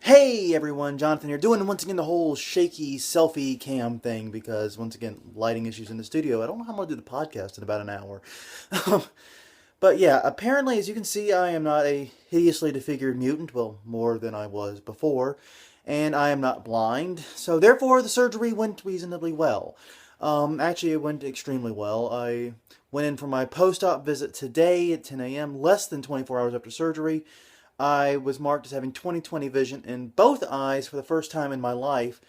Hey everyone, Jonathan here, doing once again the whole shaky selfie cam thing because once again, lighting issues in the studio. I don't know how I'm going to do the podcast in about an hour. But yeah, apparently as you can see, I am not a hideously disfigured mutant, well, more than I was before, and I am not blind, so therefore the surgery went reasonably well. Actually, it went extremely well. I went in for my post-op visit today at 10 a.m., less than 24 hours after surgery. I was marked as having 20/20 vision in both eyes for the first time in my life,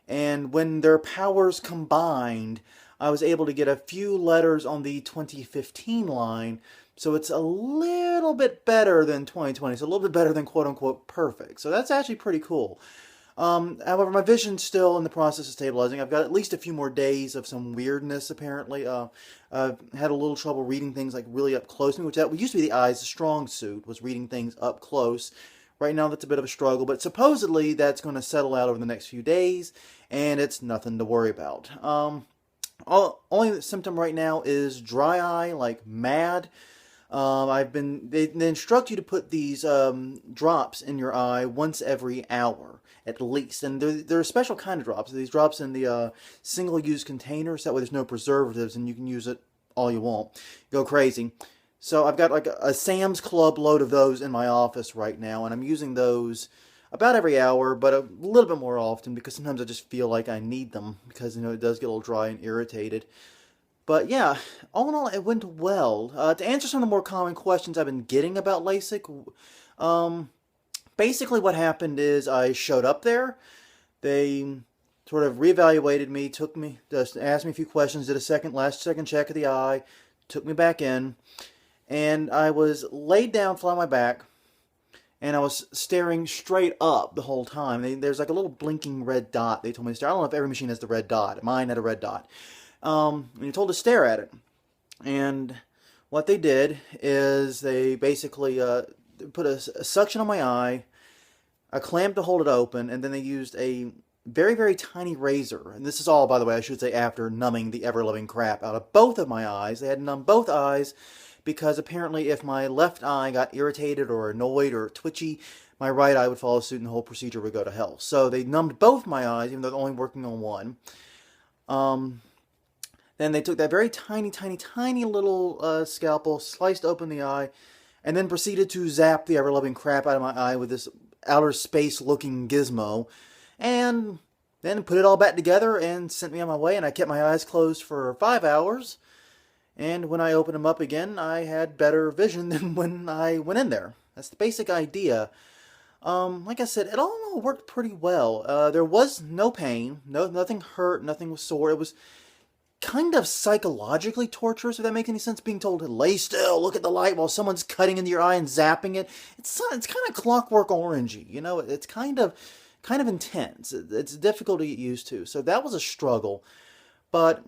and when their powers combined, I was able to get a few letters on the 2015 line, so it's a little bit better than 20/20, so a little bit better than quote-unquote perfect. So that's actually pretty cool. However, my vision's still in the process of stabilizing. I've got at least a few more days of some weirdness, apparently. I've had a little trouble reading things like really up close, which that used to be the eye's strong suit, was reading things up close. Right now, that's a bit of a struggle, but supposedly that's going to settle out over the next few days, and it's nothing to worry about. Only symptom right now is dry eye, like mad. They instruct you to put these drops in your eye once every hour at least, and they're a special kind of drops. These drops in the single-use containers. That way, there's no preservatives, and you can use it all you want. Go crazy. So I've got like a Sam's Club load of those in my office right now, and I'm using those about every hour, but a little bit more often because sometimes I just feel like I need them because it does get a little dry and irritated. But yeah, all in all, it went well. To answer some of the more common questions I've been getting about LASIK, basically what happened is I showed up there. They sort of reevaluated me, just asked me a few questions, did a last second check of the eye, took me back in, and I was laid down flat on my back, and I was staring straight up the whole time. There's like a little blinking red dot. They told me to stare. I don't know if every machine has the red dot. Mine had a red dot. And you're told to stare at it. And what they did is they basically put a suction on my eye, a clamp to hold it open, and then they used a very, very tiny razor. And this is all, by the way, I should say, after numbing the ever-loving crap out of both of my eyes. They had to numb both eyes because apparently if my left eye got irritated or annoyed or twitchy, my right eye would follow suit and the whole procedure would go to hell. So they numbed both my eyes, even though they're only working on one. Then they took that very tiny, tiny, tiny little scalpel, sliced open the eye, and then proceeded to zap the ever-loving crap out of my eye with this outer space-looking gizmo, and then put it all back together and sent me on my way, and I kept my eyes closed for 5 hours, and when I opened them up again, I had better vision than when I went in there. That's the basic idea. Like I said, it all worked pretty well. There was no pain, nothing hurt, nothing was sore. It was kind of psychologically torturous, if that makes any sense, being told to lay still, look at the light while someone's cutting into your eye and zapping it. It's kind of Clockwork Orangey, it's kind of intense. It's difficult to get used to. So that was a struggle, but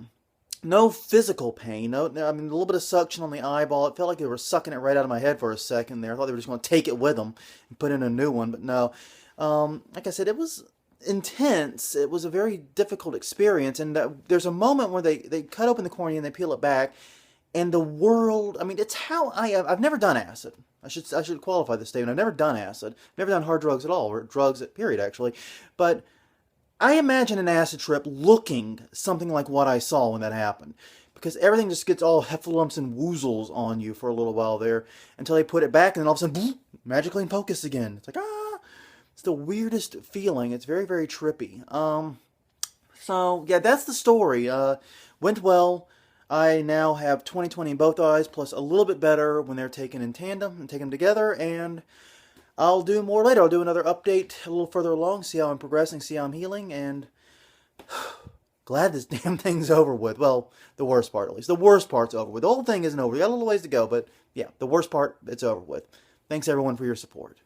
no physical pain. No, I mean, a little bit of suction on the eyeball. It felt like they were sucking it right out of my head for a second there. I thought they were just going to take it with them and put in a new one, but no. Like I said, it was intense. It was a very difficult experience, and there's a moment where they cut open the cornea and they peel it back, and the world, I mean, it's how I've never done acid. I should qualify this statement. I've never done acid. I've never done hard drugs at all, or drugs period, actually. But I imagine an acid trip looking something like what I saw when that happened, because everything just gets all heffalumps and woozles on you for a little while there until they put it back, and then all of a sudden, boom, magically in focus again. It's like, it's the weirdest feeling. It's very, very trippy. So, yeah, that's the story. Went well. I now have 20/20 in both eyes, plus a little bit better when they're taken in tandem and taken together, and I'll do more later. I'll do another update a little further along, see how I'm progressing, see how I'm healing, and glad this damn thing's over with. Well, the worst part, at least. The worst part's over with. The whole thing isn't over. We got a little ways to go, but yeah, the worst part, it's over with. Thanks, everyone, for your support.